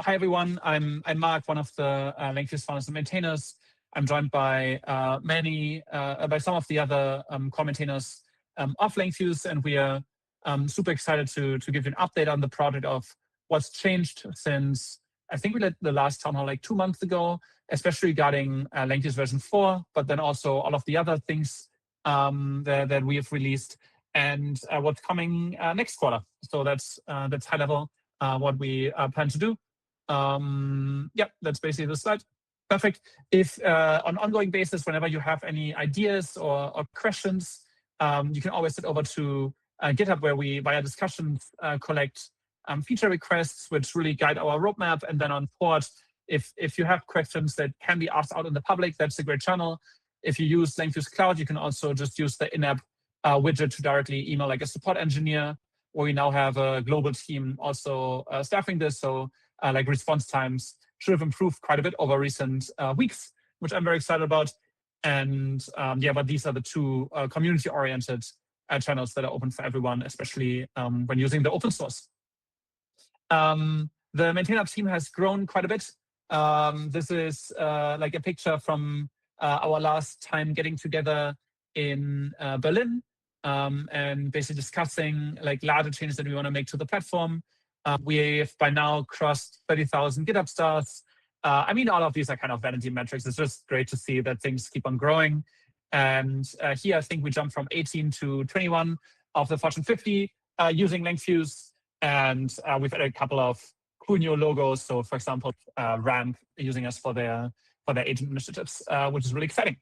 Hi everyone, I'm Marc, one of the Langfuse founders and maintainers. I'm joined by by some of the other core maintainers of Langfuse, and we are super excited to give you an update on the project of what's changed since I think we did the last town hall like 2 months ago, especially regarding Langfuse version 4, but then also all of the other things that we have released and what's coming next quarter. So that's high level what we plan to do. Yeah, that's basically the slide. Perfect. If on an ongoing basis, whenever you have any ideas or questions, you can always head over to GitHub, where we, via discussions, collect feature requests, which really guide our roadmap. And then on Port, if you have questions that can be asked out in the public, that's a great channel. If you use Langfuse Cloud, you can also just use the in-app widget to directly email like a support engineer, or we now have a global team also staffing this. So like response times should have improved quite a bit over recent weeks, which I'm very excited about. And yeah, but these are the two community-oriented channels that are open for everyone, especially when using the open source. The maintainer team has grown quite a bit. This is like a picture from our last time getting together in Berlin and basically discussing like larger changes that we want to make to the platform. We've by now crossed 30,000 GitHub stars. I mean, all of these are kind of vanity metrics. It's just great to see that things keep on growing. And here, I think we jumped from 18 to 21 of the Fortune 50 using Langfuse. And we've added a couple of cool new logos. So, for example, Ramp using us for their agent initiatives, which is really exciting.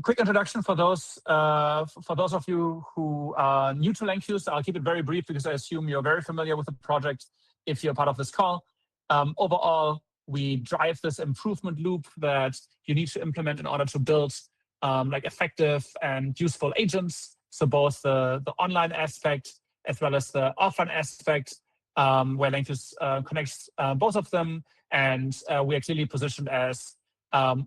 Quick introduction for those of you who are new to Langfuse. I'll keep it very brief because I assume you're very familiar with the project if you're part of this call. Overall, we drive this improvement loop that you need to implement in order to build like effective and useful agents. So both the online aspect as well as the offline aspect, where Langfuse connects both of them, and we are clearly positioned as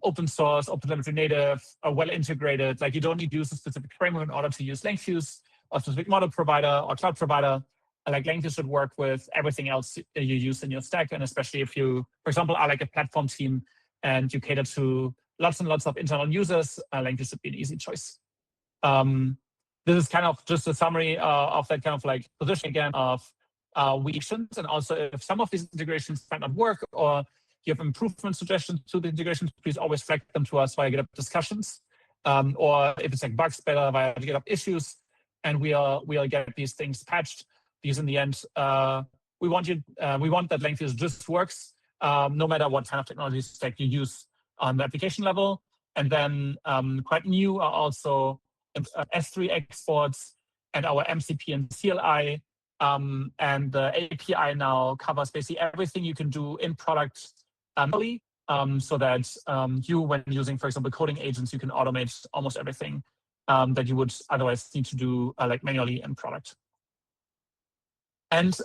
open source, open telemetry native, well integrated. Like you don't need to use a specific framework in order to use Langfuse, or a specific model provider or cloud provider. Like Langfuse should work with everything else you use in your stack, and especially if you, for example, are like a platform team and you cater to lots and lots of internal users, Langfuse should be an easy choice. This is kind of just a summary of that kind of like position again of weaknesses, and also if some of these integrations might not work or you have improvement suggestions to the integrations, please always flag them to us via GitHub discussions, or if it's like bugs, better via GitHub issues, and we'll get these things patched. Because in the end, we want that Langfuse just works, no matter what kind of technology stack you use on the application level. And then quite new are also S3 exports and our MCP and CLI, and the API now covers basically everything you can do in product. So that you, when using, for example, coding agents, you can automate almost everything that you would otherwise need to do like manually in product. And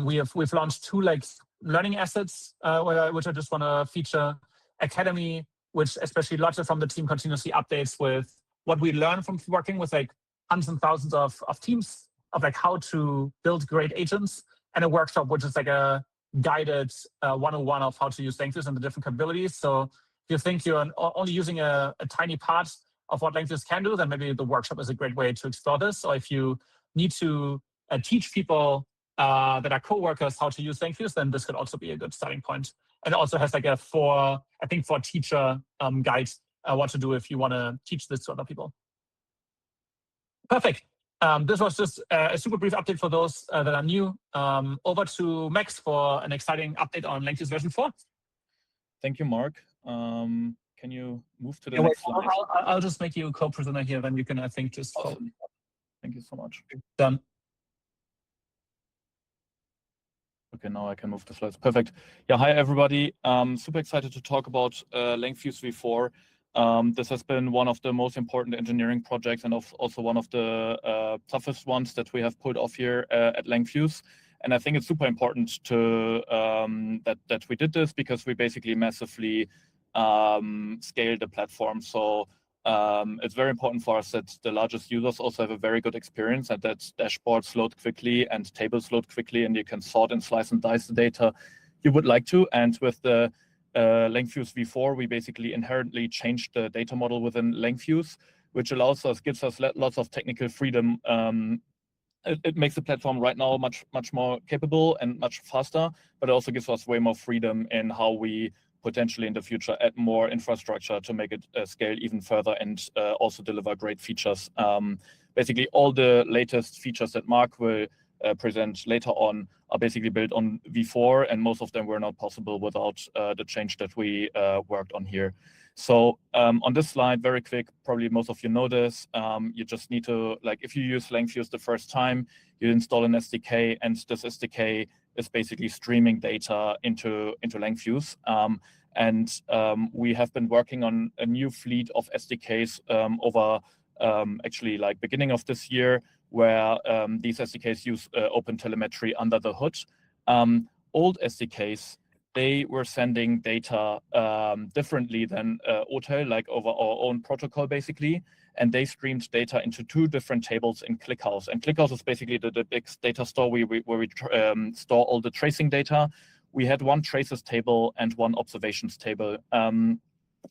we've launched 2 like learning assets, which I just want to feature. Academy, which especially lots from the team continuously updates with what we learn from working with like hundreds and thousands of teams of like how to build great agents, and a workshop which is like a guided 101 of how to use Langfuse and the different capabilities. So if you think you're only using a tiny part of what Langfuse can do, then maybe the workshop is a great way to explore this. Or if you need to teach people that are co-workers how to use Langfuse, then this could also be a good starting point. And it also has like a for teacher guide what to do if you want to teach this to other people. Perfect. This was just a super brief update for those that are new. Over to Max for an exciting update on Langfuse version 4. Thank you, Marc. Can you move to the next slide? I'll just make you a co-presenter here, then you can, I think, just follow. Awesome. Thank you so much. Done. Okay, now I can move the slides. Perfect. Yeah, hi everybody. Super excited to talk about Langfuse V4. This has been one of the most important engineering projects and also one of the toughest ones that we have pulled off here at Langfuse. And I think it's super important to that we did this because we basically massively scaled the platform. So it's very important for us that the largest users also have a very good experience and that dashboards load quickly and tables load quickly, and you can sort and slice and dice the data you would like to. And with the Langfuse V4, we basically inherently changed the data model within Langfuse, which gives us lots of technical freedom. It makes the platform right now much more capable and much faster, but it also gives us way more freedom in how we potentially in the future add more infrastructure to make it scale even further and also deliver great features. Basically, all the latest features that Marc will present later on are basically built on V4, and most of them were not possible without the change that we worked on here. So on this slide, very quick, probably most of you know this, you just need to, like, if you use Langfuse the first time, you install an SDK, and this SDK is basically streaming data into Langfuse. We have been working on a new fleet of SDKs over actually like beginning of this year, where these SDKs use OpenTelemetry under the hood. Old SDKs, they were sending data differently than OTel, like over our own protocol basically, and they streamed data into 2 different tables in ClickHouse. And ClickHouse is basically the big data store where we store all the tracing data. We had 1 traces table and 1 observations table.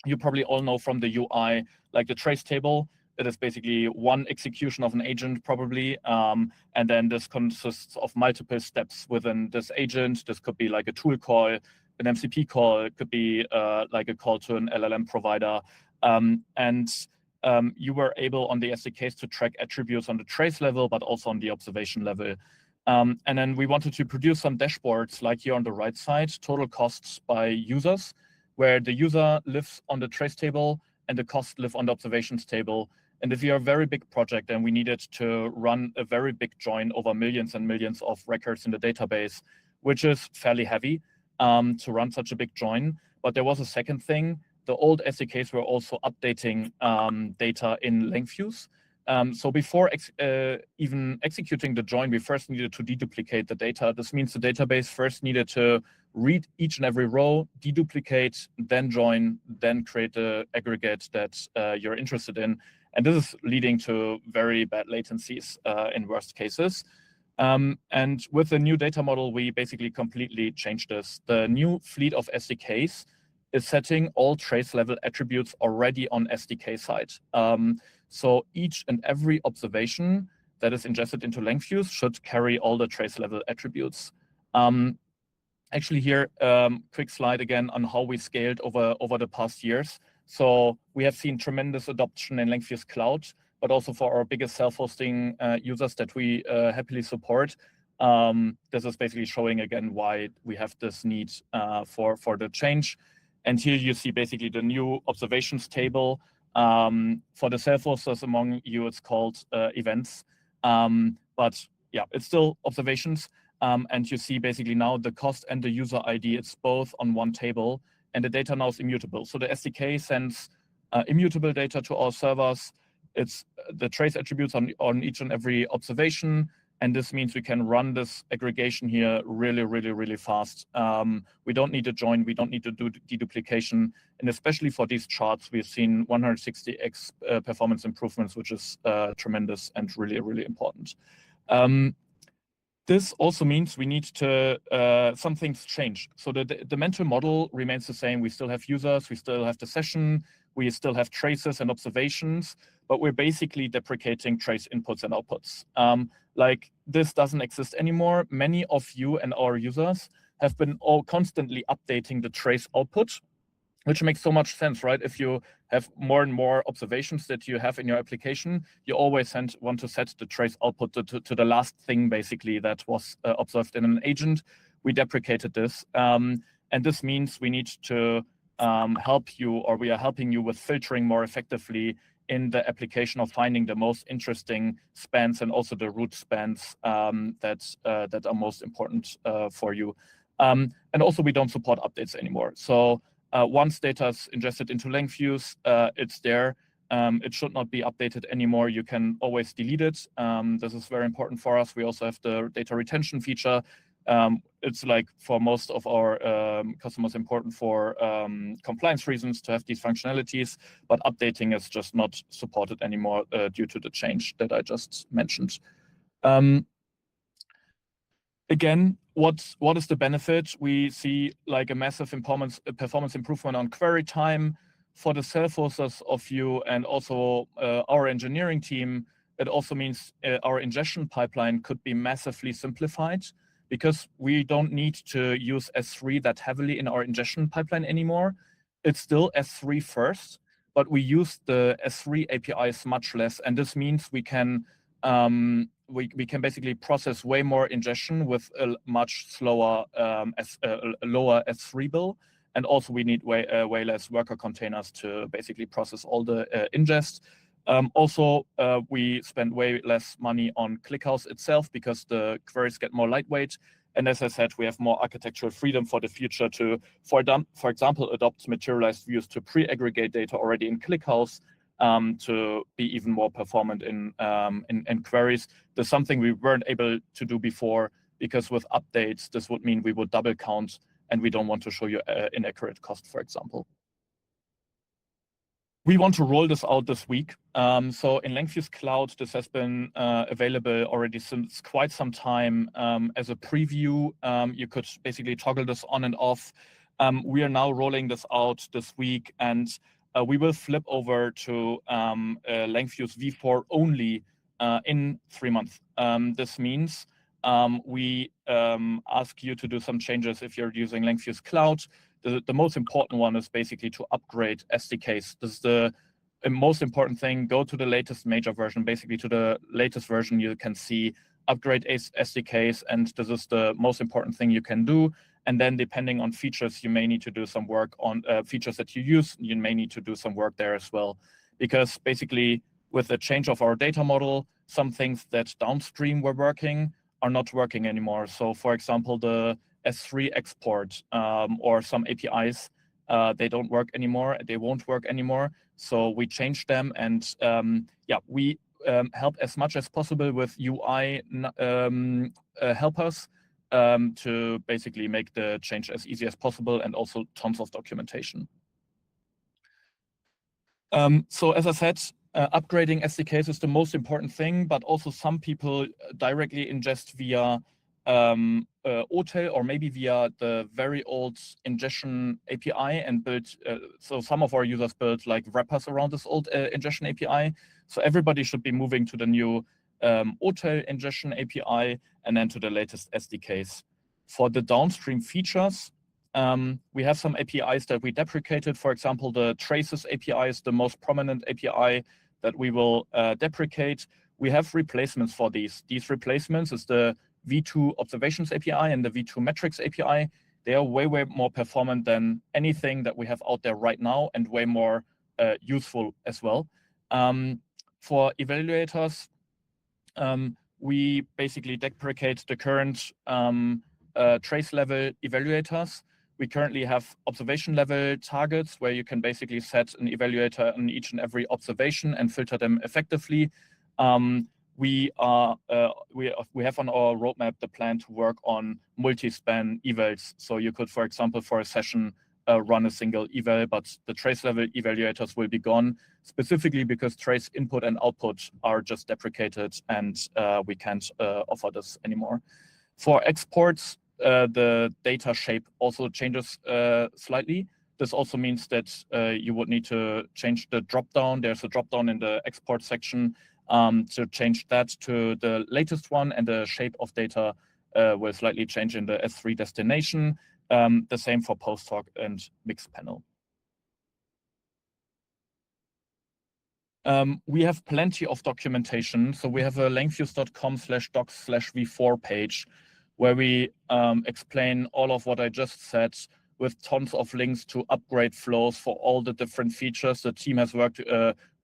You probably all know from the UI, like the trace table, it is basically 1 execution of an agent probably, and then this consists of multiple steps within this agent. This could be like a tool call, an MCP call, it could be like a call to an LLM provider. You were able on the SDKs to track attributes on the trace level, but also on the observation level. And then we wanted to produce some dashboards like here on the right side, total costs by users, where the user lives on the trace table and the costs live on the observations table. And if you're a very big project and we needed to run a very big join over millions and millions of records in the database, which is fairly heavy to run such a big join. But there was a second thing. The old SDKs were also updating data in Langfuse. So before even executing the join, we first needed to deduplicate the data. This means the database first needed to read each and every row, deduplicate, then join, then create the aggregate that you're interested in. And this is leading to very bad latencies in worst cases. And with the new data model, we basically completely changed this. The new fleet of SDKs is setting all trace level attributes already on SDK side. So each and every observation that is ingested into Langfuse should carry all the trace level attributes. Actually here, quick slide again on how we scaled over the past years. So we have seen tremendous adoption in Langfuse Cloud, but also for our biggest self-hosting users that we happily support. This is basically showing again why we have this need for the change. And here you see basically the new observations table. For the self-hosters among you, it's called events. But yeah, it's still observations. And you see basically now the cost and the user ID, it's both on 1 table, and the data now is immutable. So the SDK sends immutable data to our servers. It's the trace attributes on each and every observation. And this means we can run this aggregation here really, really, really fast. We don't need to join, we don't need to do deduplication. And especially for these charts, we've seen 160x performance improvements, which is tremendous and really, really important. This also means we need to, some things change. So the mental model remains the same. We still have users, we still have the session, we still have traces and observations, but we're basically deprecating trace inputs and outputs. Like this doesn't exist anymore. Many of you and our users have been all constantly updating the trace output, which makes so much sense, right? If you have more and more observations that you have in your application, you always want to set the trace output to the last thing, basically, that was observed in an agent. We deprecated this. And this means we need to help you, or we are helping you with filtering more effectively in the application of finding the most interesting spans and also the root spans that are most important for you. And also we don't support updates anymore. So once data is ingested into Langfuse, it's there. It should not be updated anymore. You can always delete it. This is very important for us. We also have the data retention feature. It's like for most of our customers important for compliance reasons to have these functionalities, but updating is just not supported anymore due to the change that I just mentioned. Again, what is the benefit? We see like a massive performance improvement on query time for the self-hosters of you, and also our engineering team. It also means our ingestion pipeline could be massively simplified, because we don't need to use S3 that heavily in our ingestion pipeline anymore. It's still S3 first, but we use the S3 APIs much less, and this means we can basically process way more ingestion with a much slower, lower S3 bill, and also we need way less worker containers to basically process all the ingest. Also, we spend way less money on ClickHouse itself because the queries get more lightweight. And as I said, we have more architectural freedom for the future to, for example, adopt materialized views to pre-aggregate data already in ClickHouse to be even more performant in queries. There's something we weren't able to do before, because with updates, this would mean we would double count, and we don't want to show you inaccurate cost, for example. We want to roll this out this week. So in Langfuse Cloud, this has been available already since quite some time as a preview. You could basically toggle this on and off. We are now rolling this out this week, and we will flip over to Langfuse V4 only in 3 months. This means we ask you to do some changes if you're using Langfuse Cloud. The most important one is basically to upgrade SDKs. This is the most important thing. Go to the latest major version, basically to the latest version you can see, upgrade SDKs, and this is the most important thing you can do. And then depending on features, you may need to do some work on features that you use. You may need to do some work there as well. Because basically with the change of our data model, some things that downstream were working are not working anymore. So for example, the S3 export or some APIs, they don't work anymore. They won't work anymore. So we changed them, and yeah, we help as much as possible with UI helpers to basically make the change as easy as possible, and also tons of documentation. So as I said, upgrading SDKs is the most important thing, but also some people directly ingest via OTel, or maybe via the very old ingestion API, and build. So some of our users build like wrappers around this old ingestion API. So everybody should be moving to the new OTel ingestion API, and then to the latest SDKs. For the downstream features, we have some APIs that we deprecated. For example, the traces API is the most prominent API that we will deprecate. We have replacements for these. These replacements is the V2 observations API and the V2 metrics API. They are way more performant than anything that we have out there right now, and way more useful as well. For evaluators, we basically deprecate the current trace level evaluators. We currently have observation level targets where you can basically set an evaluator on each and every observation and filter them effectively. We have on our roadmap the plan to work on multi-span evals. So you could, for example, for a session, run a single eval, but the trace level evaluators will be gone, specifically because trace input and output are just deprecated, and we can't offer this anymore. For exports, the data shape also changes slightly. This also means that you would need to change the dropdown. There's a dropdown in the export section to change that to the latest one, and the shape of data will slightly change in the S3 destination. The same for post hoc and mixed panel. We have plenty of documentation. So we have a langfuse.com/docs/v4 page where we explain all of what I just said, with tons of links to upgrade flows for all the different features. The team has worked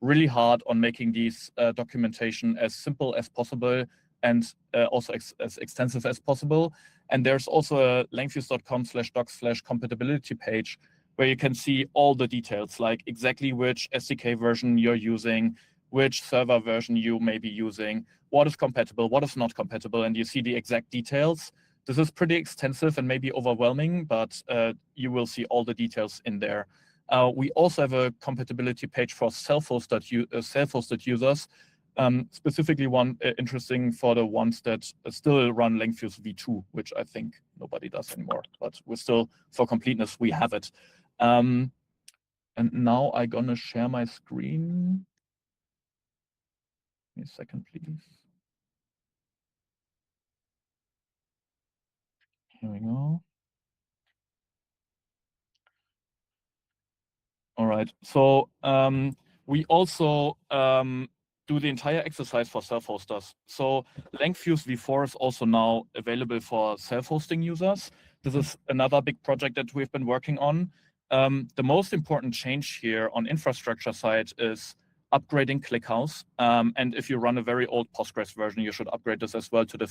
really hard on making these documentation as simple as possible, and also as extensive as possible. And there's also a langfuse.com/docs/compatibility page where you can see all the details, like exactly which SDK version you're using, which server version you may be using, what is compatible, what is not compatible, and you see the exact details. This is pretty extensive and maybe overwhelming, but you will see all the details in there. We also have a compatibility page for self-hosted users, specifically one interesting for the ones that still run Langfuse V2, which I think nobody does anymore, but we're still, for completeness, we have it. And now I'm gonna share my screen. Give me a second, please. Here we go. All right, so we also do the entire exercise for self-hosters. So Langfuse V4 is also now available for self-hosting users. This is another big project that we've been working on. The most important change here on infrastructure side is upgrading ClickHouse. And if you run a very old Postgres version, you should upgrade this as well to the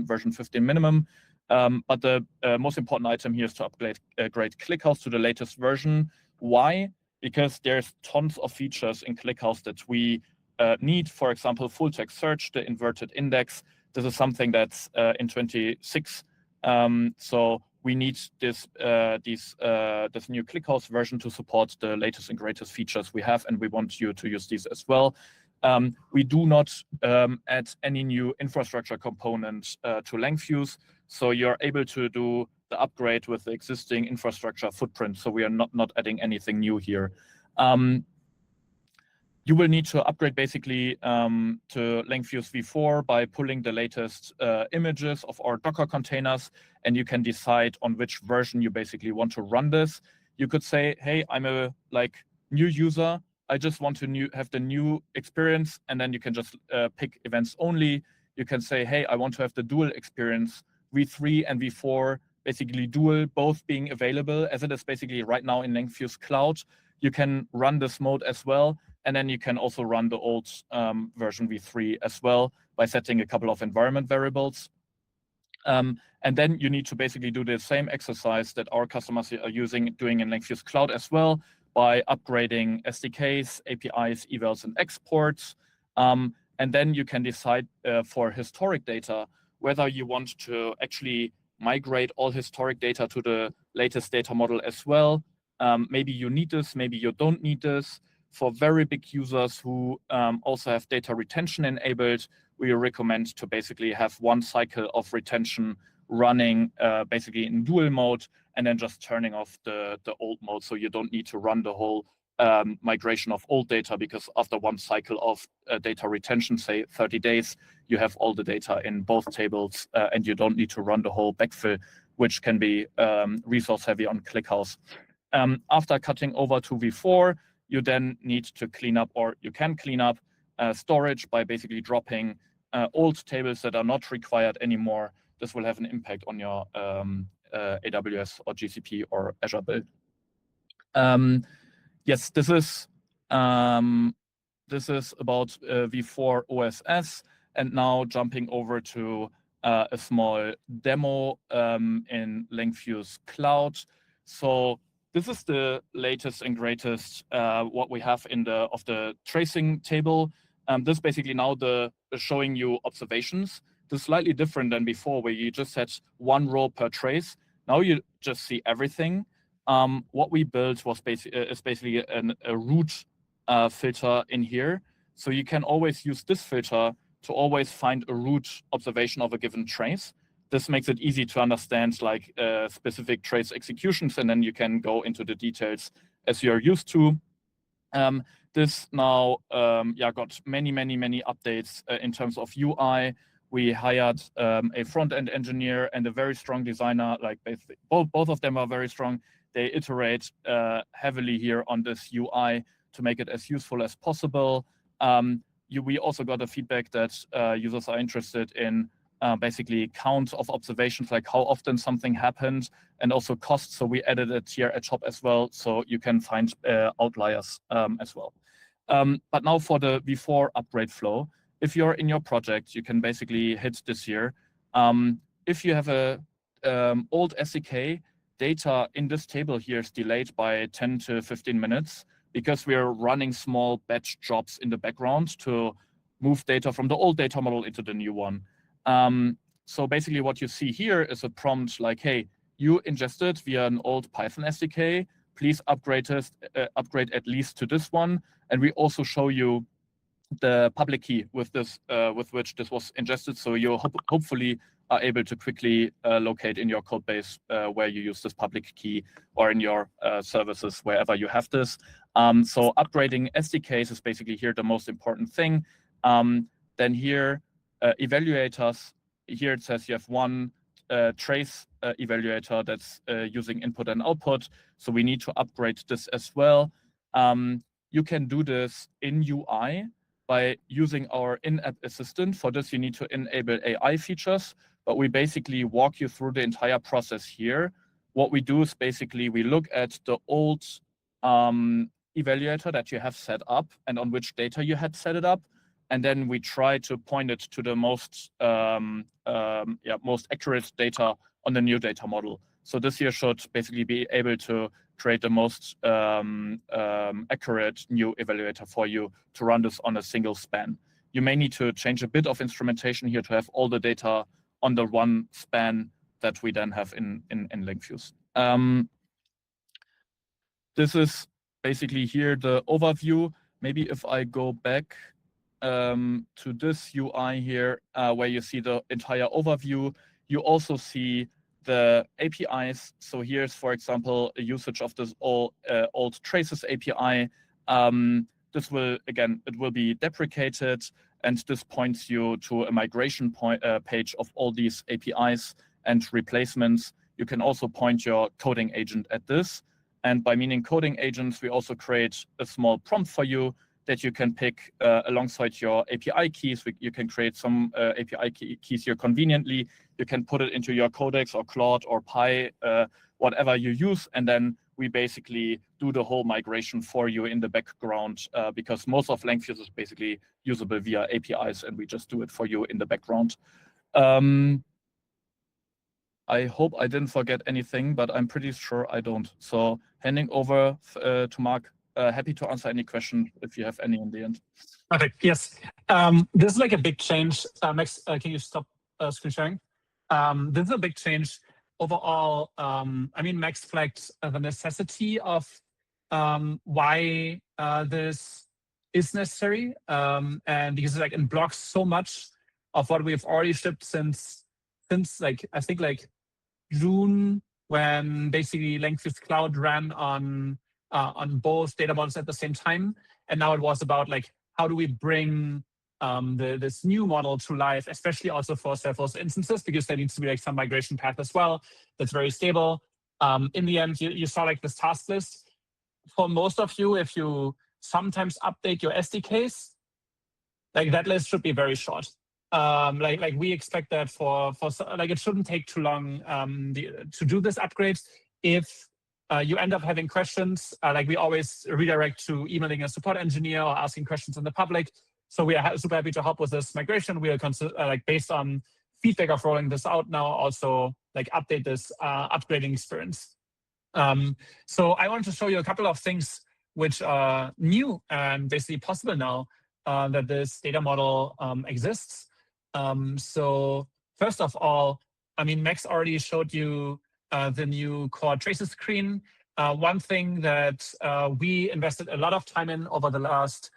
version 15 minimum. But the most important item here is to upgrade ClickHouse to the latest version. Why? Because there's tons of features in ClickHouse that we need. For example, full text search, the inverted index. This is something that's in 26. So we need this new ClickHouse version to support the latest and greatest features we have, and we want you to use these as well. We do not add any new infrastructure components to Langfuse, so you're able to do the upgrade with the existing infrastructure footprint. So we are not adding anything new here. You will need to upgrade basically to Langfuse V4 by pulling the latest images of our Docker containers, and you can decide on which version you basically want to run this. You could say, hey, I'm a new user. I just want to have the new experience, and then you can just pick events only. You can say, hey, I want to have the dual experience, V3 and V4, basically dual, both being available as it is basically right now in Langfuse Cloud. You can run this mode as well, and then you can also run the old version V3 as well by setting a couple of environment variables. And then you need to basically do the same exercise that our customers are doing in Langfuse Cloud as well, by upgrading SDKs, APIs, evals, and exports. And then you can decide for historic data whether you want to actually migrate all historic data to the latest data model as well. Maybe you need this, maybe you don't need this. For very big users who also have data retention enabled, we recommend to basically have one cycle of retention running basically in dual mode, and then just turning off the old mode, so you don't need to run the whole migration of old data, because after one cycle of data retention, say 30 days, you have all the data in both tables, and you don't need to run the whole backfill, which can be resource heavy on ClickHouse. After cutting over to V4, you then need to clean up, or you can clean up storage by basically dropping old tables that are not required anymore. This will have an impact on your AWS or GCP or Azure build. Yes, this is about V4 OSS, and now jumping over to a small demo in Langfuse Cloud. So this is the latest and greatest what we have in the tracing table. This is basically now showing you observations. This is slightly different than before, where you just had one row per trace. Now you just see everything. What we built was basically a root filter in here. So you can always use this filter to always find a root observation of a given trace. This makes it easy to understand specific trace executions, and then you can go into the details as you're used to. This now got many updates in terms of UI. We hired a front-end engineer and a very strong designer. Both of them are very strong. They iterate heavily here on this UI to make it as useful as possible. We also got a feedback that users are interested in basically count of observations, like how often something happened, and also cost. So we added it here at top as well, so you can find outliers as well. But now for the V4 upgrade flow, if you're in your project, you can basically hit this here. If you have a old SDK, data in this table here is delayed by 10 to 15 minutes because we are running small batch jobs in the background to move data from the old data model into the new one. So basically what you see here is a prompt like, hey, you ingested via an old Python SDK, please upgrade at least to this one. And we also show you the public key with which this was ingested. So you hopefully are able to quickly locate in your code base where you use this public key, or in your services, wherever you have this. So upgrading SDKs is basically here the most important thing. Then here, evaluators, here it says you have one trace evaluator that's using input and output. So we need to upgrade this as well. You can do this in UI by using our in-app assistant. For this, you need to enable AI features, but we basically walk you through the entire process here. What we do is basically we look at the old evaluator that you have set up and on which data you had set it up, and then we try to point it to the most accurate data on the new data model. So this here should basically be able to create the most accurate new evaluator for you to run this on a single span. You may need to change a bit of instrumentation here to have all the data on the one span that we then have in Langfuse. This is basically here the overview. Maybe if I go back to this UI here, where you see the entire overview, you also see the APIs. So here's, for example, a usage of this old traces API. This will, again, it will be deprecated, and this points you to a migration page of all these APIs and replacements. You can also point your coding agent at this. And by meaning coding agents, we also create a small prompt for you that you can pick alongside your API keys. You can create some API keys here conveniently. You can put it into your Codex or Claude or Pi, whatever you use, and then we basically do the whole migration for you in the background, because most of Langfuse is basically usable via APIs, and we just do it for you in the background. I hope I didn't forget anything, but I'm pretty sure I don't. So handing over to Marc. Happy to answer any question if you have any in the end. Perfect. Yes. This is like a big change. Max, can you stop screen sharing? This is a big change overall. I mean, Max flagged the necessity of why this is necessary, and because it blocks so much of what we've already shipped since like I think like June, when basically Langfuse Cloud ran on both data models at the same time. And now it was about like, how do we bring this new model to life, especially also for self-hosted instances, because there needs to be like some migration path as well that's very stable. In the end, you saw like this task list. For most of you, if you sometimes update your SDKs, like that list should be very short. Like we expect that for like it shouldn't take too long to do this upgrade. If you end up having questions, like we always redirect to emailing a support engineer or asking questions in the public. So we are super happy to help with this migration. We are like based on feedback of rolling this out now, also like update this upgrading experience. So I want to show you a couple of things which are new and basically possible now that this data model exists. So first of all, I mean, Max already showed you the new core traces screen. One thing that we invested a lot of time in over the last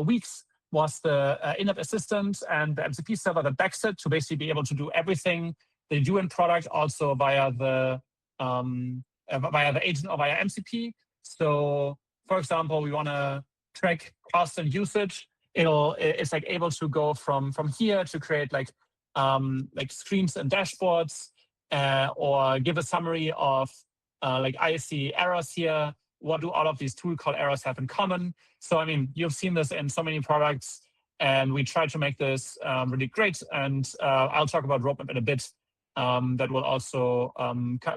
weeks was the in-app assistant and the MCP server that backs it to basically be able to do everything they do in product, also via the agent or via MCP. So, for example, we want to track cost and usage. It's like able to go from here to create like screens and dashboards, or give a summary of like I see errors here. What do all of these tool call errors have in common? So I mean, you've seen this in so many products, and we try to make this really great. And I'll talk about roadmap in a bit. That will also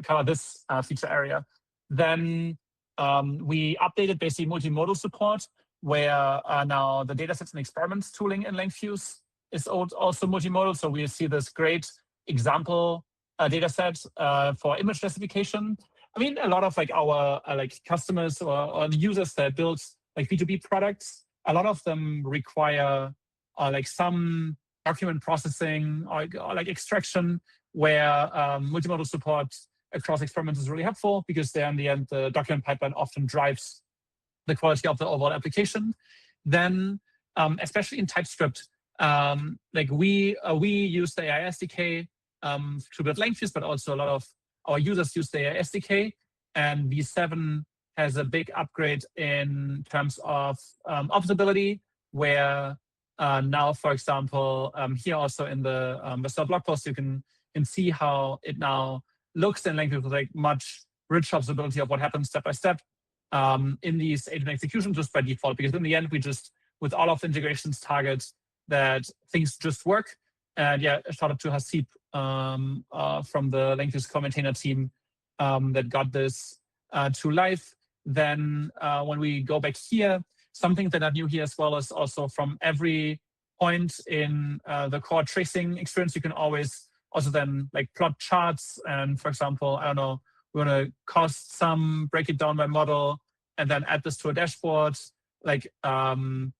cover this feature area. Then we updated basically multimodal support, where now the datasets and experiments tooling in Langfuse is also multimodal. So we see this great example dataset for image classification. I mean, a lot of like our like customers or users that build like B2B products, a lot of them require like some document processing or like extraction, where multimodal support across experiments is really helpful, because there in the end, the document pipeline often drives the quality of the overall application. Then, especially in TypeScript, like we use the AI SDK to build Langfuse, but also a lot of our users use the AI SDK. And V7 has a big upgrade in terms of observability, where now, for example, here also in the blog post, you can see how it now looks in Langfuse with like much richer observability of what happens step by step in these agent executions just by default. Because in the end, we just, with all of the integrations, target that things just work. And yeah, shout out to Hasib from the Langfuse core maintainer team that got this to life. Then when we go back here, something that I knew here as well is also from every point in the core tracing experience, you can always also then like plot charts. And for example, I don't know, we want to cost sum, break it down by model, and then add this to a dashboard. Like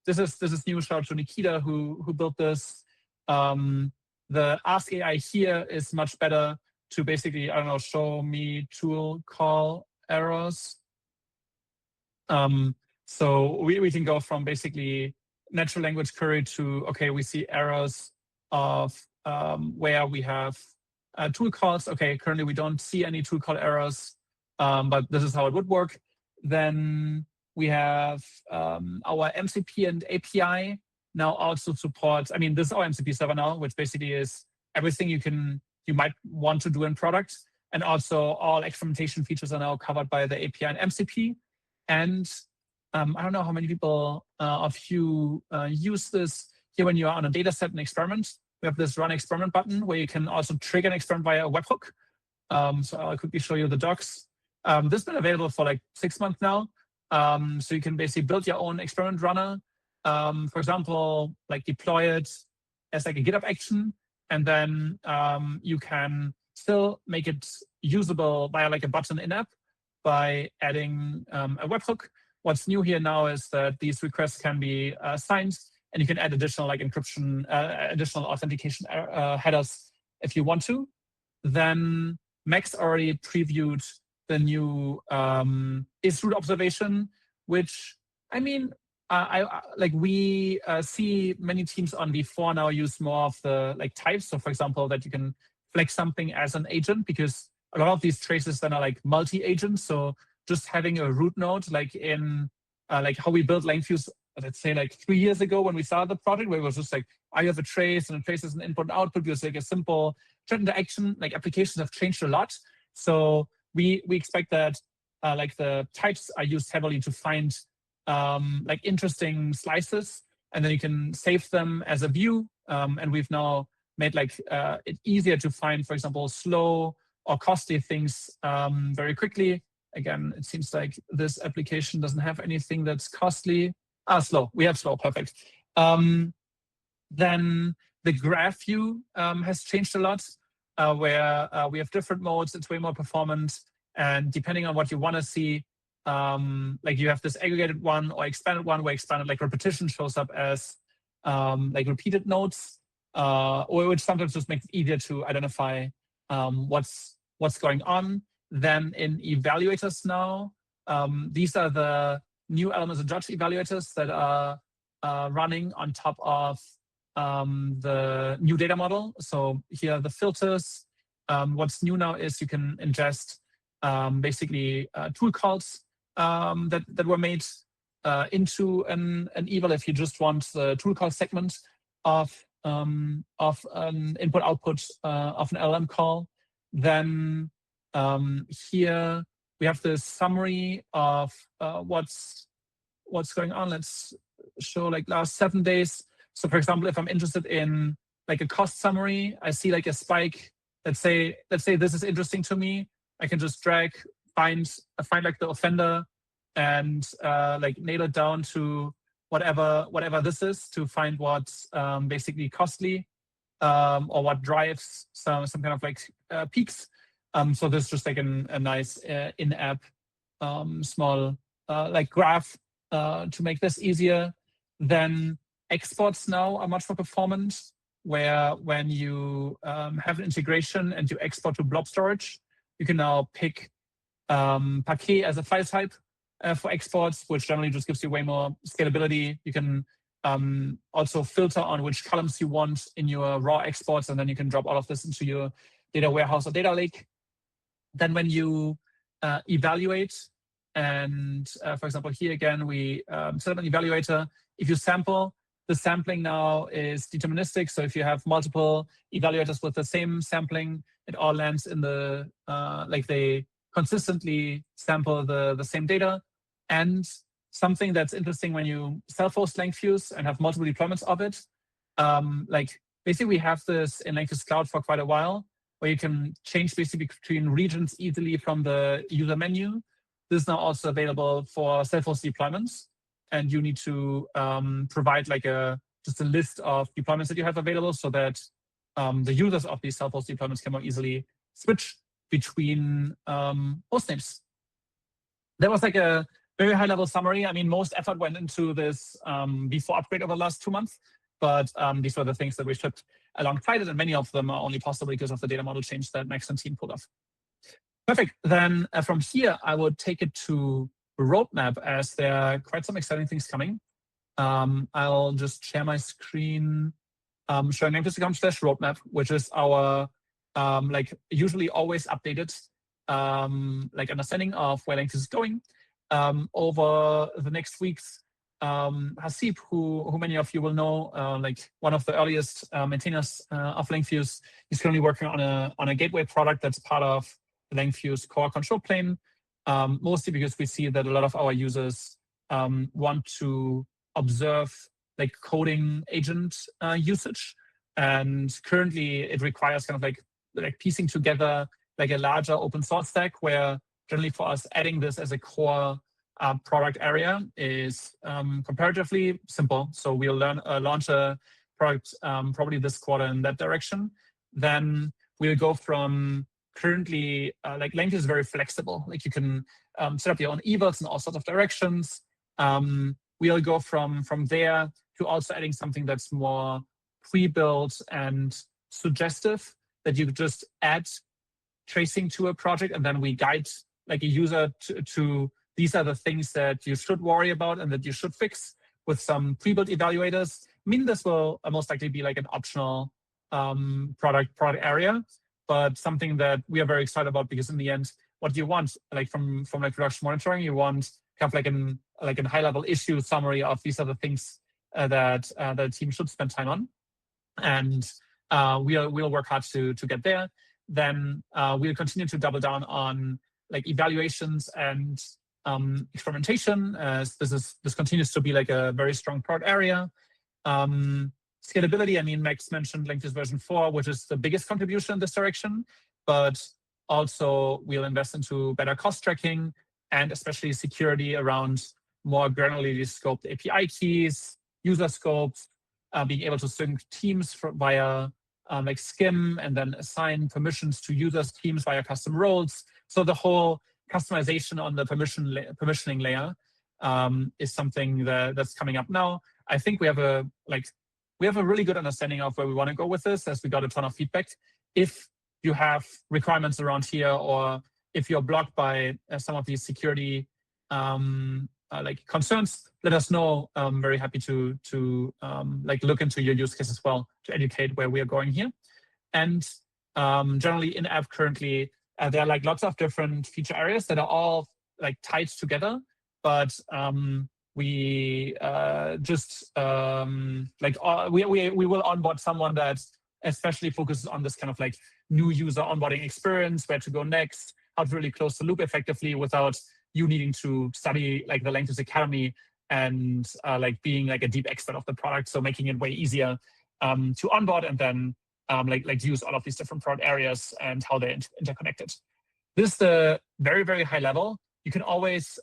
this is new. Shout out to Nikita who built this. The Ask AI here is much better to basically, I don't know, show me tool call errors. So we can go from basically natural language query to, okay, we see errors of where we have tool calls. Okay, currently we don't see any tool call errors, but this is how it would work. Then we have our MCP and API now also supports, I mean, this is our MCP server now, which basically is everything you might want to do in product. And also all experimentation features are now covered by the API and MCP. And I don't know how many people of you use this here when you are on a data set and experiment. We have this run experiment button where you can also trigger an experiment via a webhook. So I'll quickly show you the docs. This has been available for like 6 months now. So you can basically build your own experiment runner. For example, like deploy it as like a GitHub action, and then you can still make it usable via like a button in-app by adding a webhook. What's new here now is that these requests can be signed, and you can add additional like encryption, additional authentication headers if you want to. Then Max already previewed the new isRoot observation, which I mean, we see many teams on V4 now use more of the like types. So for example, that you can flag something as an agent, because a lot of these traces then are like multi-agents. So just having a root node, like in like how we built Langfuse, let's say like 3 years ago when we started the project, where it was just like, I have a trace and a trace is an input and output. It was like a simple chat interaction. Like applications have changed a lot. So we expect that like the types are used heavily to find like interesting slices, and then you can save them as a view. And we've now made like it easier to find, for example, slow or costly things very quickly. Again, it seems like this application doesn't have anything that's costly. Slow. We have slow. Perfect. Then the graph view has changed a lot, where we have different modes. It's way more performant, and depending on what you want to see, like you have this aggregated one or expanded one, where expanded like repetition shows up as like repeated nodes, or which sometimes just makes it easier to identify what's going on. Then in evaluators now, these are the new elements of judge evaluators that are running on top of the new data model. So here are the filters. What's new now is you can ingest basically tool calls that were made into an eval if you just want the tool call segment of an input output of an LLM call. Then here we have the summary of what's going on. Let's show like last 7 days. So for example, if I'm interested in like a cost summary, I see like a spike. Let's say this is interesting to me. I can just drag, find like the offender, and like nail it down to whatever this is to find what's basically costly or what drives some kind of like peaks. So this is just like a nice in-app small like graph to make this easier. Then exports now are much more performant. where when you have an integration and you export to blob storage, you can now pick Parquet as a file type for exports, which generally just gives you way more scalability. You can also filter on which columns you want in your raw exports, and then you can drop all of this into your data warehouse or data lake. Then when you evaluate, and for example, here again, we set up an evaluator. If you sample, the sampling now is deterministic. So if you have multiple evaluators with the same sampling, it all lands in the, like they consistently sample the same data. And something that's interesting when you self-host Langfuse and have multiple deployments of it, like basically we have this in Langfuse Cloud for quite a while, where you can change basically between regions easily from the user menu. This is now also available for self-hosted deployments. And you need to provide like just a list of deployments that you have available so that the users of these self-hosted deployments can more easily switch between host names. That was like a very high-level summary. I mean, most effort went into this V4 upgrade over the last 2 months, but these were the things that we shipped alongside it, and many of them are only possible because of the data model change that Max and team pulled off. Perfect. Then from here, I would take it to roadmap, as there are quite some exciting things coming. I'll just share my screen, showing Langfuse.com/roadmap, which is our like usually always updated like understanding of where Langfuse is going. Over the next weeks, Hasib, who many of you will know, like one of the earliest maintainers of Langfuse, is currently working on a gateway product that's part of the Langfuse core control plane, mostly because we see that a lot of our users want to observe like coding agent usage, and currently it requires kind of like piecing together like a larger open source stack, where generally for us adding this as a core product area is comparatively simple. So we'll launch a product probably this quarter in that direction. Then we'll go from currently, like Langfuse is very flexible. Like you can set up your own evals in all sorts of directions. We'll go from there to also adding something that's more pre-built and suggestive, that you just add tracing to a project, and then we guide like a user to these are the things that you should worry about and that you should fix with some pre-built evaluators. I mean, this will most likely be like an optional product area, but something that we are very excited about, because in the end, what you want, like from like production monitoring, you want kind of like a high-level issue summary of these are the things that the team should spend time on, and we'll work hard to get there. Then we'll continue to double down on like evaluations and experimentation, as this continues to be like a very strong product area. Scalability, I mean, Max mentioned Langfuse version 4, which is the biggest contribution in this direction, but also we'll invest into better cost tracking and especially security around more granularly scoped API keys, user scopes, being able to sync teams via like skim, and then assign permissions to users' teams via custom roles. So the whole customization on the permissioning layer is something that's coming up now. I think we have a really good understanding of where we want to go with this, as we got a ton of feedback. If you have requirements around here, or if you're blocked by some of these security like concerns, let us know. I'm very happy to like look into your use case as well to educate where we are going here. And generally in app currently, there are like lots of different feature areas that are all like tied together, but we just like we will onboard someone that especially focuses on this kind of like new user onboarding experience, where to go next, how to really close the loop effectively without you needing to study like the Langfuse Academy and like being like a deep expert of the product. So making it way easier to onboard, and then like use all of these different product areas and how they're interconnected. This is the very, very high level. You can always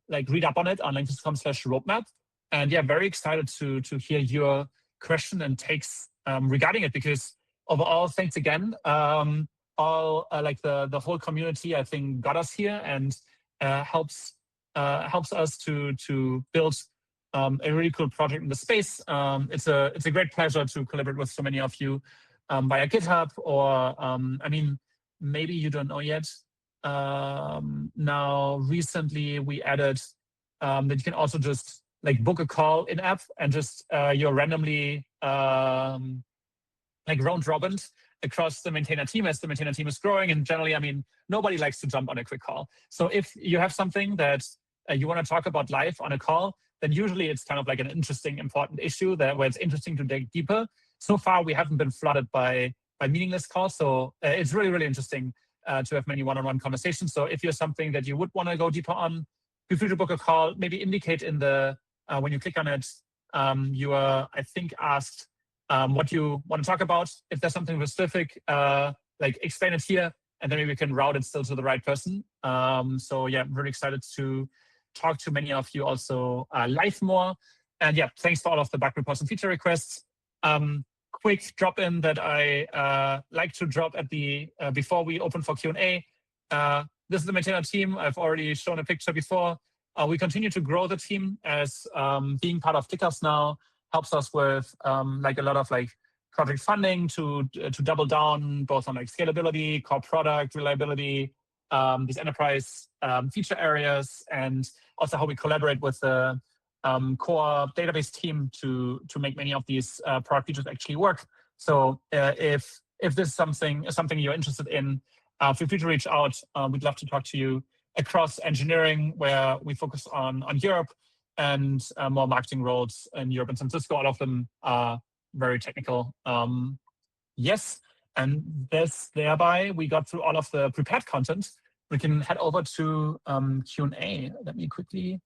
like read up on it on Langfuse.com/roadmap. And yeah, very excited to hear your question and takes regarding it, because overall, thanks again. All like the whole community, I think, got us here and helps us to build a really cool project in the space. It's a great pleasure to collaborate with so many of you via GitHub, or I mean, maybe you don't know yet. Now, recently we added that you can also just like book a call in app and just you're randomly like round robin across the maintainer team as the maintainer team is growing. And generally, I mean, nobody likes to jump on a quick call. So if you have something that you want to talk about live on a call, then usually it's kind of like an interesting, important issue that where it's interesting to dig deeper. So far, we haven't been flooded by meaningless calls. So it's really, really interesting to have many one-on-one conversations. So if you're something that you would want to go deeper on, feel free to book a call. Maybe indicate in the when you click on it, you are, I think, asked what you want to talk about. If there's something specific, like explain it here, and then maybe we can route it still to the right person. So yeah, I'm really excited to talk to many of you also live more. And yeah, thanks for all of the bug reports and feature requests. Quick drop in that I like to drop at the before we open for Q&A. This is the maintainer team. I've already shown a picture before. We continue to grow the team as being part of ClickUps now helps us with like a lot of like project funding to double down both on like scalability, core product, reliability, these enterprise feature areas, and also how we collaborate with the core database team to make many of these product features actually work. So if this is something you're interested in, feel free to reach out. We'd love to talk to you across engineering, where we focus on Europe, and more marketing roles in Europe and San Francisco. All of them are very technical. Yes, and thereby we got through all of the prepared content. We can head over to Q&A. Let me quickly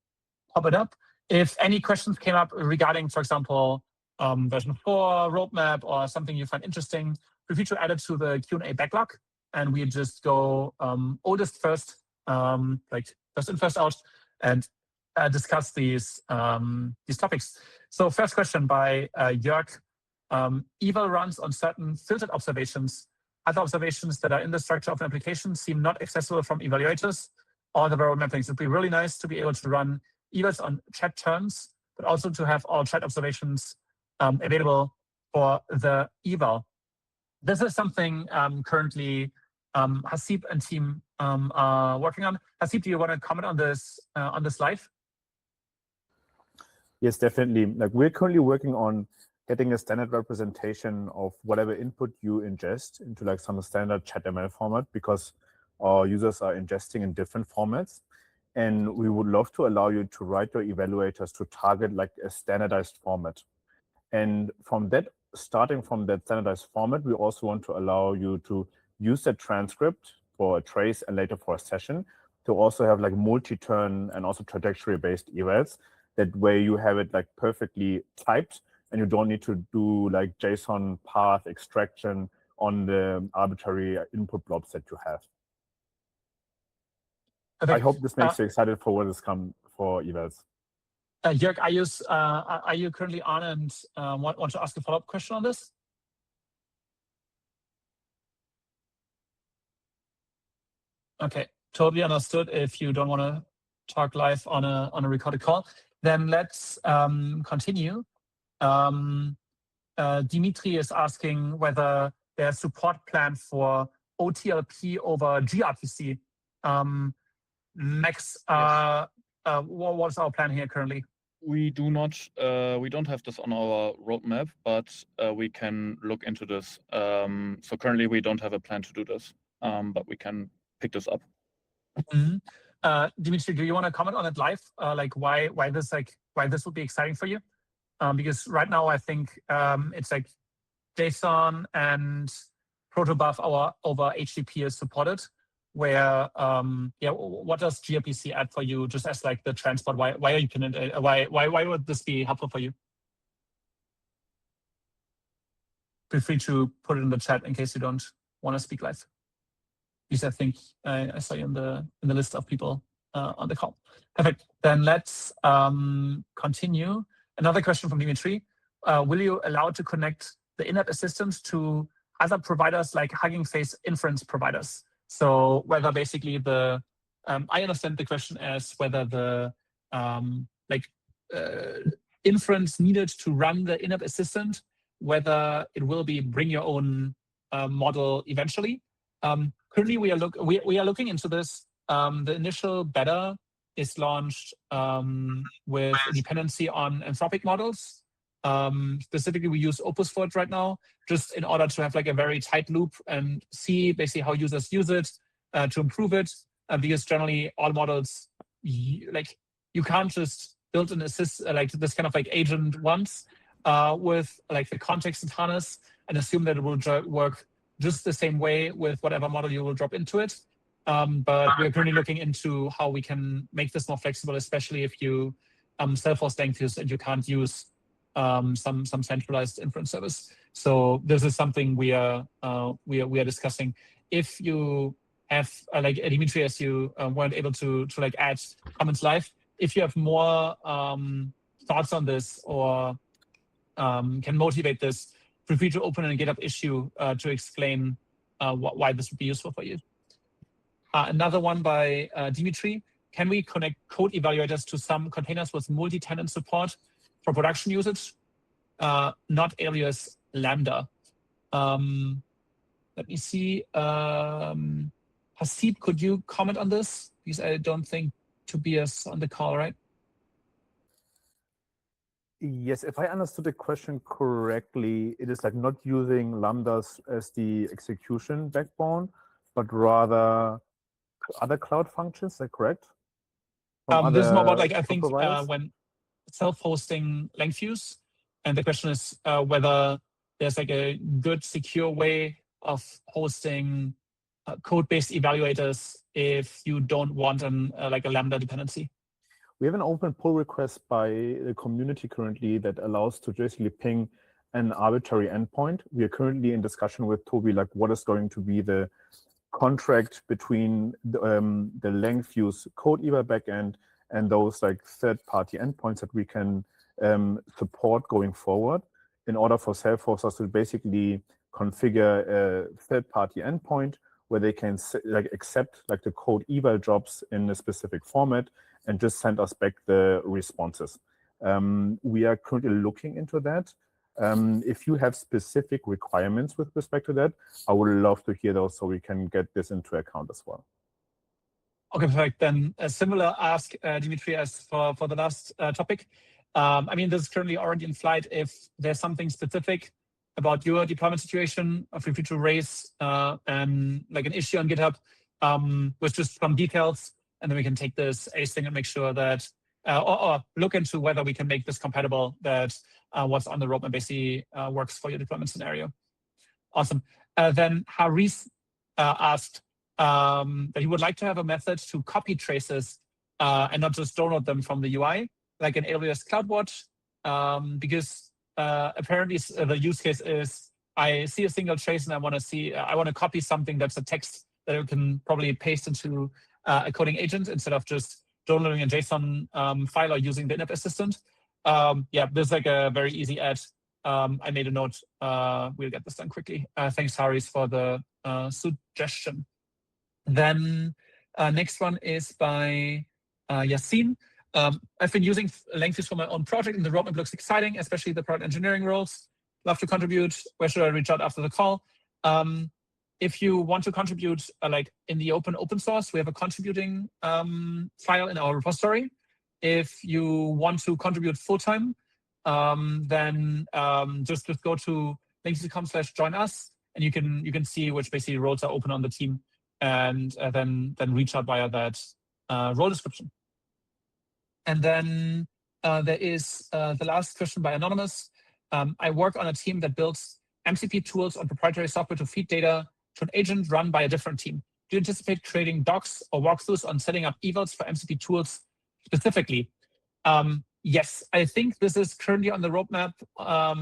pop it up. If any questions came up regarding, for example, version 4 roadmap or something you find interesting, feel free to add it to the Q&A backlog, and we just go oldest first, like first in, first out, and discuss these topics. So first question by Jörg. Eval runs on certain filtered observations. Other observations that are in the structure of an application seem not accessible from evaluators or the variable mappings. It'd be really nice to be able to run evals on chat terms, but also to have all chat observations available for the eval. This is something currently Hasib and team are working on. Hasib, do you want to comment on this live? Yes, definitely. Like, we're currently working on getting a standard representation of whatever input you ingest into like some standard chat.ml format, because our users are ingesting in different formats. And we would love to allow you to write your evaluators to target like a standardized format. And from that, starting from that standardized format, we also want to allow you to use that transcript for a trace and later for a session to also have like multi-turn and also trajectory-based evals. That way you have it like perfectly typed, and you don't need to do like JSON path extraction on the arbitrary input blobs that you have. Okay. I hope this makes you excited for what is come for evals. Jörg, are you currently on and want to ask a follow-up question on this? Okay, totally understood. If you don't want to talk live on a recorded call, then let's continue. Dimitri is asking whether there's support plan for OTLP over gRPC. Max, yes. What's our plan here currently? We do not. We don't have this on our roadmap, but we can look into this. So currently, we don't have a plan to do this, but we can pick this up. Mm-hmm. Dimitri, do you want to comment on it live? Like why this would be exciting for you? Because right now I think it's like JSON and protobuf over HTTP is supported. Where yeah, what does gRPC add for you? Just as like the transport, why are you why would this be helpful for you? Feel free to put it in the chat in case you don't want to speak live. Because I think I saw you in the list of people on the call. Perfect. Then let's continue. Another question from Dimitri. Will you allow to connect the in-app assistant to other providers like Hugging Face inference providers? So whether basically the I understand the question as whether the like inference needed to run the in-app assistant, whether it will be bring your own model eventually. Currently, we are looking into this. The initial beta is launched with a dependency on Anthropic models. Specifically, we use Opus for it right now, just in order to have like a very tight loop and see basically how users use it to improve it. Because generally, all models, you can't just build an assist like this kind of like agent once with like the context and harness and assume that it will work just the same way with whatever model you will drop into it. But we're currently looking into how we can make this more flexible, especially if you self-host Langfuse and you can't use some centralized inference service. So this is something we are discussing. If you have like Dimitri, as you weren't able to like add comments live, if you have more thoughts on this or can motivate this, feel free to open a GitHub issue to explain why this would be useful for you. Another one by Dimitri. Can we connect code evaluators to some containers with multi-tenant support for production usage? Not alias Lambda. Let me see. Hasib, could you comment on this? Because I don't think Tobias on the call, right? Yes, if I understood the question correctly, it is like not using lambdas as the execution backbone, but rather other cloud functions. Is that correct? This is more about like I think when self-hosting Langfuse, and the question is whether there's like a good secure way of hosting code-based evaluators if you don't want like a Lambda dependency. We have an open pull request by the community currently that allows to basically ping an arbitrary endpoint. We are currently in discussion with Toby, like what is going to be the contract between the Langfuse code eval backend and those like third-party endpoints that we can support going forward in order for self-hosters to basically configure a third-party endpoint where they can like accept like the code eval jobs in a specific format and just send us back the responses. We are currently looking into that. If you have specific requirements with respect to that, I would love to hear those so we can get this into account as well. Okay, perfect. Then a similar ask, Dimitri, as for the last topic. I mean, this is currently already in flight. If there's something specific about your deployment situation, feel free to raise like an issue on GitHub with just some details, and then we can take this async and make sure that, or look into whether we can make this compatible, that what's on the roadmap basically works for your deployment scenario. Awesome. Then Haris asked that he would like to have a method to copy traces and not just download them from the UI, like an AWS CloudWatch, because apparently the use case is I see a single trace and I want to copy something that's a text that I can probably paste into a coding agent instead of just downloading a JSON file or using the in-app assistant. Yeah, there's like a very easy add. I made a note. We'll get this done quickly. Thanks, Haris, for the suggestion. Then next one is by Yassine. I've been using Langfuse for my own project, and the roadmap looks exciting, especially the product engineering roles. Love to contribute. Where should I reach out after the call? If you want to contribute, like in the open source, we have a contributing file in our repository. If you want to contribute full-time, then just go to langfuse.com/join us, and you can see which basically roles are open on the team, and then reach out via that role description. And then there is the last question by Anonymous. I work on a team that builds MCP tools on proprietary software to feed data to an agent run by a different team. Do you anticipate creating docs or walkthroughs on setting up evals for MCP tools specifically? Yes, I think this is currently on the roadmap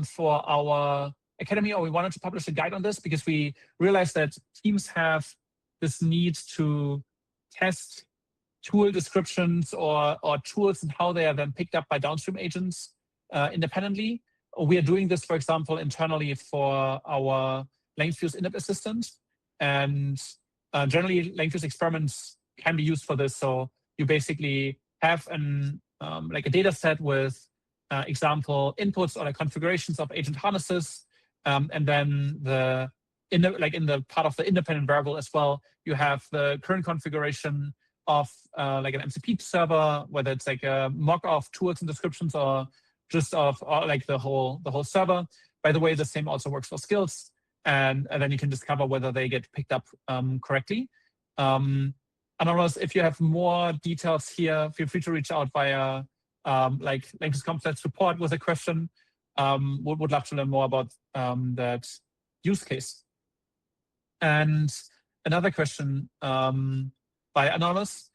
for our academy, or we wanted to publish a guide on this because we realized that teams have this need to test tool descriptions or tools and how they are then picked up by downstream agents independently. We are doing this, for example, internally for our Langfuse in-app assistant. And generally, Langfuse experiments can be used for this. So you basically have an like a data set with example inputs or like configurations of agent harnesses, and then in the part of the independent variable as well, you have the current configuration of like an MCP server, whether it's like a mock of tools and descriptions or just of like the whole server. By the way, the same also works for skills, and then you can discover whether they get picked up correctly. Anonymous, if you have more details here, feel free to reach out via like Langfuse support with a question. Would love to learn more about that use case. And another question by Anonymous,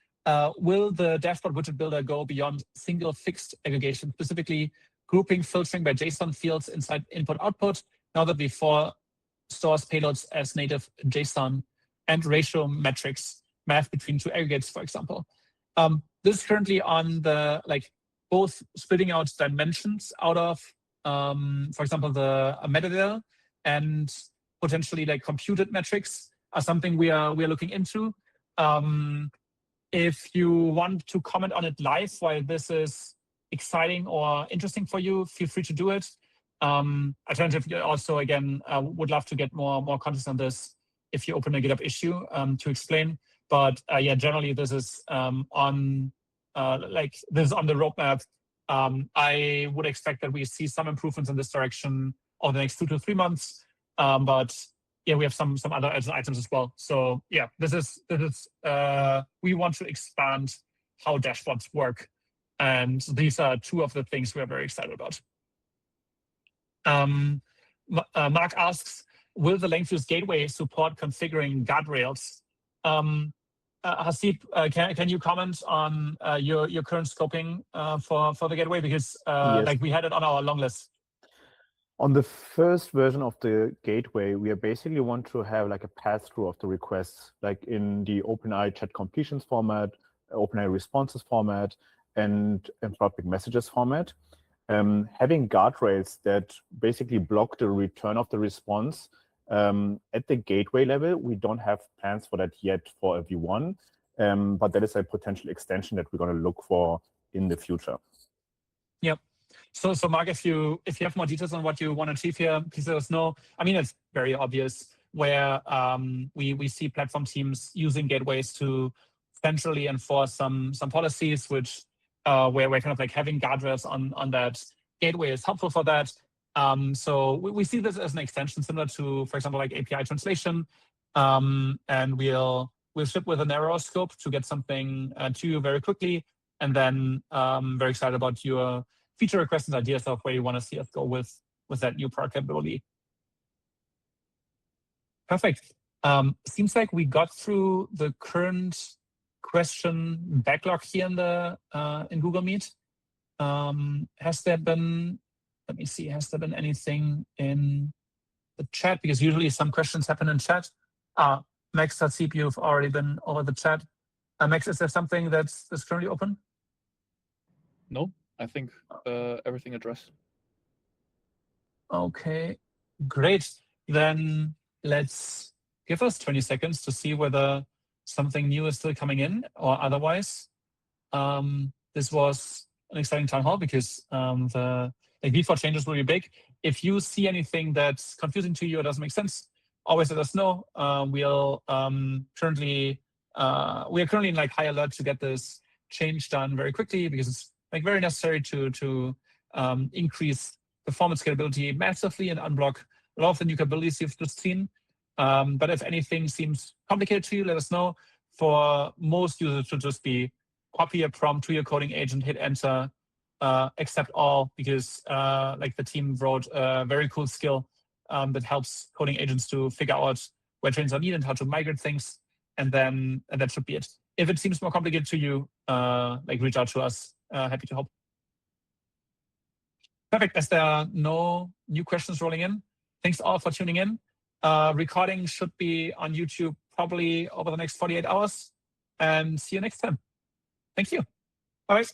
will the dashboard widget builder go beyond single fixed aggregation, specifically grouping filtering by JSON fields inside input-output, now that V4 stores payloads as native JSON, and ratio metrics, math between two aggregates, for example? This is currently on the, like, both splitting out dimensions out of, for example, the metadata, and potentially like computed metrics are something we are looking into. If you want to comment on it live while this is exciting or interesting for you, feel free to do it. Alternatively, also, again, would love to get more context on this if you open a GitHub issue to explain. But yeah, generally this is on the roadmap. I would expect that we see some improvements in this direction over the next 2 to 3 months. But yeah, we have some other items as well. So yeah, this is we want to expand how dashboards work, and these are 2 of the things we are very excited about. Marc asks, will the Langfuse gateway support configuring guardrails? Hasib, can you comment on your current scoping for the gateway? Because Yes. like we had it on our long list. On the first version of the gateway, we basically want to have like a pass-through of the requests, like in the OpenAI chat completions format, OpenAI responses format, and Anthropic messages format. Having guardrails that basically block the return of the response at the gateway level, we don't have plans for that yet for a V1, but that is a potential extension that we're going to look for in the future. Yep. So Marc, if you have more details on what you want to achieve here, please let us know. I mean, it's very obvious where we see platform teams using gateways to centrally enforce some policies, which where we're kind of like having guardrails on that gateway is helpful for that. So we see this as an extension similar to, for example, like API translation, and we'll ship with a narrower scope to get something to you very quickly. And then very excited about your feature requests and ideas of where you want to see us go with that new product capability. Perfect. Seems like we got through the current question backlog here in Google Meet. Has there been, let me see, has there been anything in the chat? Because usually some questions happen in chat. Max, Hasib, you've already been over the chat. Max, is there something that's currently open? No, I think everything addressed. Okay, great. Then let's give us 20 seconds to see whether something new is still coming in or otherwise. This was an exciting town hall because the V4 changes will be big. If you see anything that's confusing to you or doesn't make sense, always let us know. We are currently in like high alert to get this change done very quickly because it's like very necessary to increase performance scalability massively and unblock a lot of the new capabilities you've just seen. But if anything seems complicated to you, let us know. For most users, it should just be copy a prompt to your coding agent, hit enter, accept all, because like the team wrote a very cool skill that helps coding agents to figure out where trains are needed and how to migrate things, and then that should be it. If it seems more complicated to you, like reach out to us. Happy to help. Perfect. As there are no new questions rolling in, thanks all for tuning in. Recording should be on YouTube probably over the next 48 hours, and see you next time. Thank you. All right.